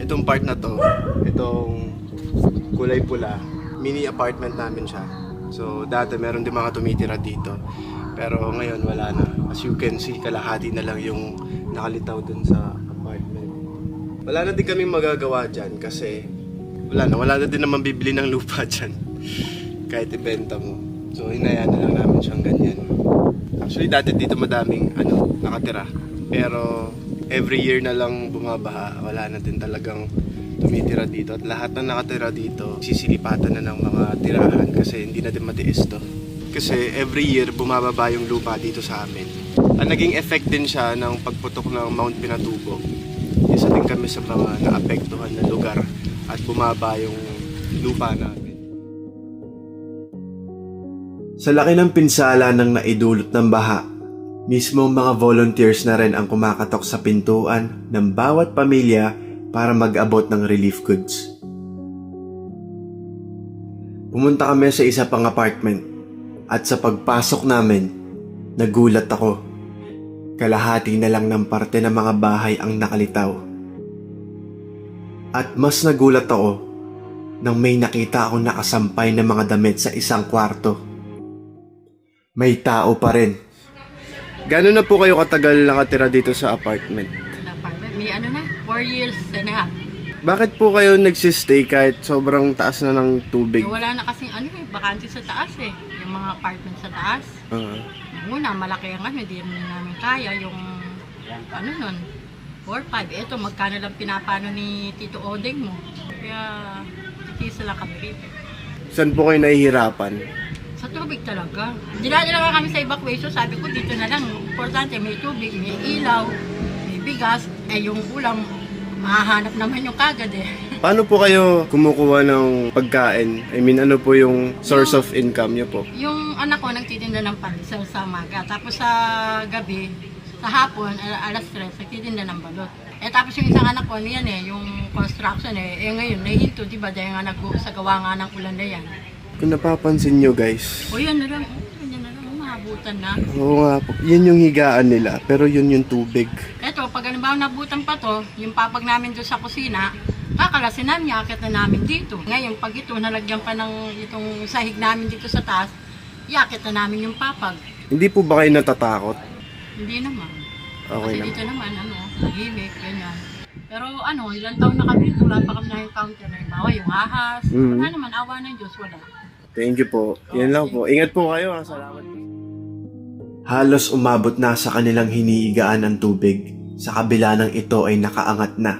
Itong part na to, itong kulay pula, mini apartment namin siya. So dati meron din mga tumitira dito. Pero ngayon wala na. As you can see, kalahati na lang yung nakalitaw dun sa apartment. Wala na din kami magagawa dyan kasi wala na din naman bibili ng lupa dyan. Kahit ibenta mo. So hinayaan na lang namin siyang ganyan. Actually dati dito madaming nakatira. Pero every year na lang bumabaha. Wala na din talagang tumitira dito. At lahat na nakatira dito, sisilipatan na ng mga tirahan kasi hindi na din matiis to. Kasi every year bumababa yung lupa dito sa amin. Ang naging effect din siya ng pagputok ng Mount Pinatubo. Isa din kami sa mga naapektuhan na lugar at bumaba yung lupa namin. Sa laki ng pinsala ng naidulot ng baha, mismo mga volunteers na rin ang kumakatok sa pintuan ng bawat pamilya para mag-abot ng relief goods. Pumunta kami sa isa pang apartment at sa pagpasok namin, nagulat ako. Kalahati na lang ng parte ng mga bahay ang nakalitaw. At mas nagulat ako nang may nakita akong nakasampay na mga damit sa isang kwarto. May tao pa rin. Gano'n na po kayo katagal nakatira dito sa apartment? May 4 years and a half. Bakit po kayo nagsistay kahit sobrang taas na ng tubig? Wala na kasing bakante sa taas eh. Yung mga apartment sa taas. Una, malaki ang hindi namin kaya yung nun, 4-5. Ito, magkano lang pinapano ni Tito Odeng mo. Kaya, titisa lang kami rito. Saan po kayo nahihirapan? Sa tubig talaga. Dinadala nga kami sa evacuation, sabi ko dito na lang. Importante, may tubig, may ilaw, may bigas. Yung ulam, mahahanap naman yung kagad eh. Paano po kayo kumukuha ng pagkain? I mean, ano po yung source of income niyo po? Yung anak ko nagtitinda ng pandesal sa umaga. Tapos sa gabi, sa hapon, alas 3, nagtitinda ng balot. Tapos yung isang anak ko, yung construction ngayon, nahinto, diba? Dahil nga sa gawa nga ng ulan na yan. Kung napapansin nyo guys. Yan na lang, mahabutan na. Oo nga po, yun yung higaan nila, pero yun yung tubig. Eto, pag halimbawa nabutan pa to, yung papag namin doon sa kusina, kakalasin namin, yakit na namin dito. Ngayon, pag ito, nalagyan pa ng itong sahig namin dito sa taas, yakit na namin yung papag. Hindi po ba kayo natatakot? Hindi naman. Okay Kasi lang. dito naman, tahimik, ganyan. Pero ilang taon na kami dito, wala pa kami na-encounter na yung bawa, yung ahas. Wala naman, awa ng Diyos, wala. Thank you po. Yan lang po. Ingat po kayo. Salamat. Halos umabot na sa kanilang hinihigaan ang tubig. Sa kabila ng ito ay nakaangat na.